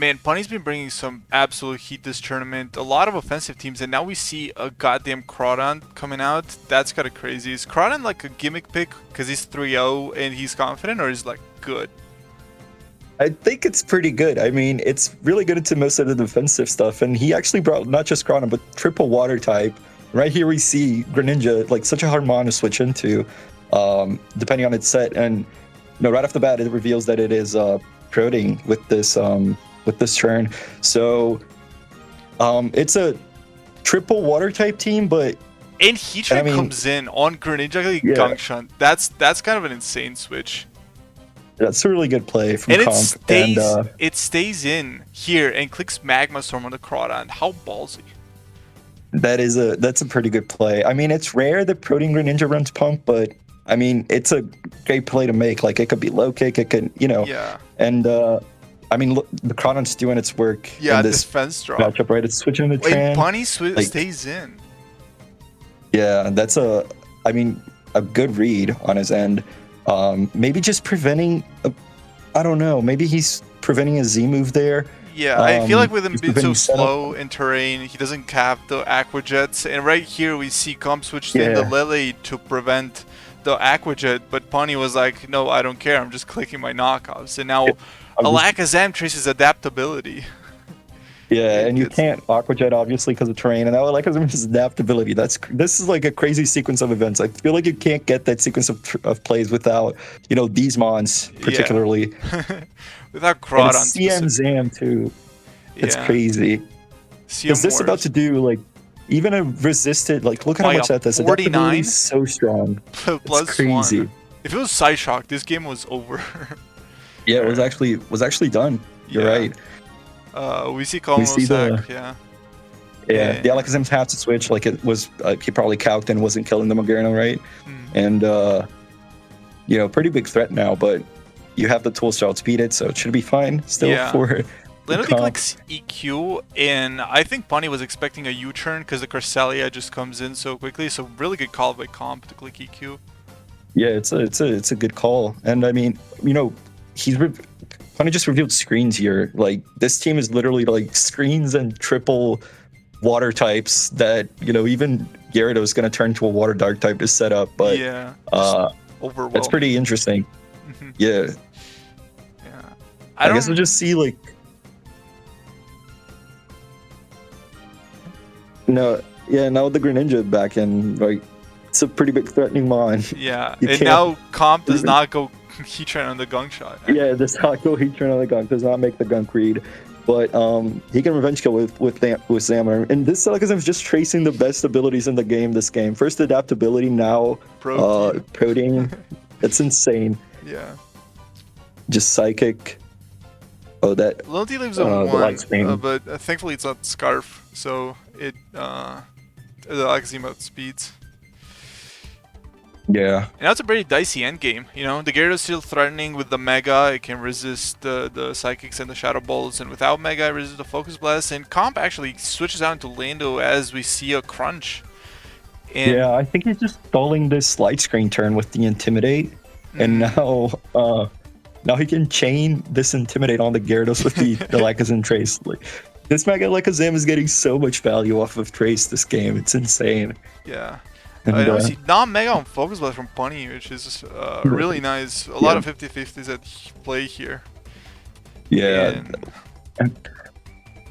Man, Punny's been bringing some absolute heat this tournament. A lot of offensive teams, and now we see a goddamn Crawdon coming out. That's kind of crazy. Is Crawdon like a gimmick pick because he's 3-0 and he's confident, or is like good? I think it's pretty good. I mean, it's really good into most of the defensive stuff, and he actually brought not just Crawdon, but triple water type. Right here we see Greninja, like such a hard mon to switch into, depending on its set. And right off the bat, it reveals that it is Proting with this turn. So it's a triple water type team, but and Heatran comes in on Greninja like Gunk Shunt. That's kind of an insane switch. That's a really good play from and Comp. It stays in here and clicks Magma Storm on the Crawdon. How ballsy. That's a pretty good play. I mean, it's rare that Protein Greninja runs Pump, but I mean, it's a great play to make. Like, it could be low kick, it could, Yeah. And I mean, look, the Crawdon's doing its work. Yeah, in this defense drop. Matchup, right? It's switching the Tran. Punny stays in. Yeah, that's a good read on his end. Maybe just preventing, I don't know, maybe he's preventing a Z move there. Yeah, I feel like with him being so slow in terrain, he doesn't have the Aqua Jets. And right here we see Comp switch in the Lele to prevent the Aqua Jet, but Punny was like, no, I don't care, I'm just clicking my knockoffs. And now Alakazam traces adaptability. Yeah, and you can't Aqua Jet obviously because of terrain, and Alakazam is adaptability. This is like a crazy sequence of events. I feel like you can't get that sequence of plays without these mons particularly. Without Crawdon. CM Zam too. It's crazy. Is this about to do like even a resisted? Like, look at how much that does. 49 is so strong. Plus it's crazy. 1. If it was Psyshock, this game was over. Yeah, it was actually done. You're right. We see Colmosec, Yeah, the Alakazam's have to switch. Like, it was, he probably calced and wasn't killing the Magerno, right? And pretty big threat now, but you have the tools to outspeed it, so it should be fine still for Leno clicks EQ, and I think Punny was expecting a U-turn because the Cresselia just comes in so quickly. So really good call by Comp to click EQ. Yeah, it's a good call, and I mean, Punny just revealed screens here. Like, this team is literally like screens and triple water types that even Gyarados going to turn to a water dark type to set up. But that's pretty interesting. Yeah. I guess we'll just see like. Now the Greninja back in, like, it's a pretty big threatening mon. Yeah, and now Comp does not go Heatran on the Gunk shot. Yeah, does not go Heatran on the Gunk, does not make the Gunk read. But he can revenge kill with Salmon. And this Alakazam is just tracing the best abilities in the game this game. First adaptability, now Protein. It's insane. Yeah. Just Psychic. Oh, that Loyalty lives on 1, but thankfully it's not Scarf, so it the Alakazam outspeeds. Yeah. And that's a pretty dicey endgame, The Gyarados still threatening with the Mega. It can resist the Psychics and the Shadow Balls, and without Mega, it resists the Focus Blast. And Comp actually switches out into Lando as we see a Crunch. And I think he's just stalling this light screen turn with the Intimidate. And now he can chain this Intimidate on the Gyarados with the Alakazam Trace. Like, this Mega Alakazam is getting so much value off of Trace this game. It's insane. Yeah. And see non-Mega on Focus Blast from Punny, which is really nice. A lot of 50-50s at play here. Yeah.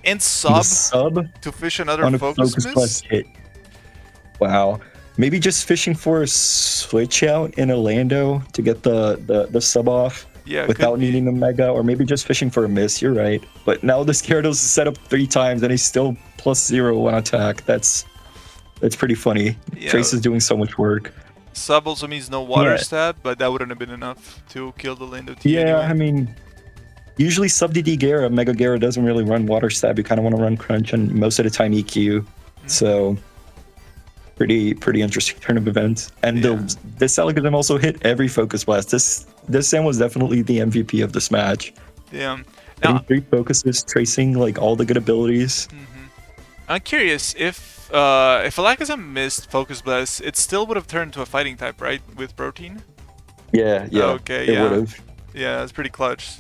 And sub to fish another Focus Miss. Hit. Wow. Maybe just fishing for a switch out in Orlando to get the sub off without needing the Mega, or maybe just fishing for a miss. You're right. But now this Gyarados is set up 3 times and he's still +0 on attack. That's pretty funny. Yeah. Trace is doing so much work. Sub also means no water stab, but that wouldn't have been enough to kill the Lando team. Yeah, anyway. I mean, usually sub DD Gyara, Mega Gyara doesn't really run water stab. You kind of want to run Crunch, and most of the time EQ. So pretty interesting turn of events. And this Alakazam also hit every Focus Blast. This Sam was definitely the MVP of this match. Yeah. Now, 3 focuses, tracing like all the good abilities. I'm curious if Alakazam missed Focus Blast, it still would have turned to a fighting type, right? With Protein? Yeah. Okay, it would have. Yeah, that's pretty clutch.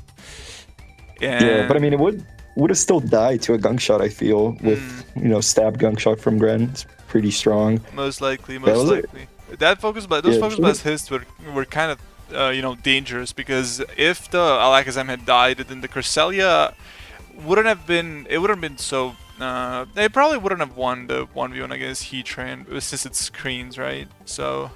Yeah, but I mean, it would would have still died to a gunk shot. I feel with stab gunk shot from Gren. It's pretty strong. Most likely, most likely. That focus blast, those focus blast hits were kind of dangerous, because if the Alakazam had died, then the Cresselia wouldn't have been. It wouldn't have been so. They probably wouldn't have won the 1v1 against Heatran since it screens, right? So.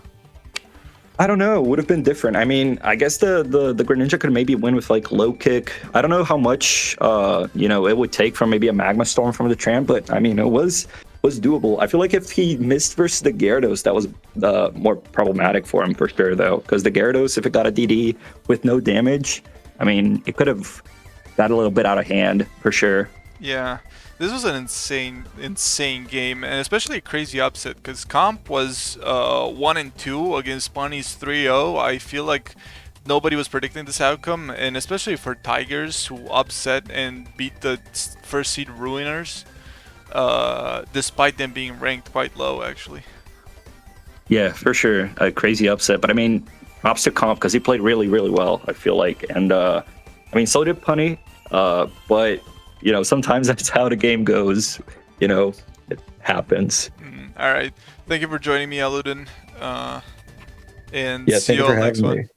I don't know. It would have been different. I mean, I guess the Greninja could maybe win with like low kick. I don't know how much it would take from maybe a Magma Storm from the Tramp, but I mean, it was doable. I feel like if he missed versus the Gyarados, that was more problematic for him for sure, though, because the Gyarados, if it got a DD with no damage, I mean, it could have got a little bit out of hand for sure. Yeah. This was an insane game, and especially a crazy upset, because Comp was 1-2 against Punny's 3-0. I feel like nobody was predicting this outcome, and especially for Tigers, who upset and beat the first seed Ruiners, despite them being ranked quite low, actually. Yeah, for sure, a crazy upset. But I mean, props to Comp, because he played really, really well, I feel like, and I mean, so did Punny, but. Sometimes that's how the game goes. It happens. All right. Thank you for joining me, Elodin. And yeah, see you all next one.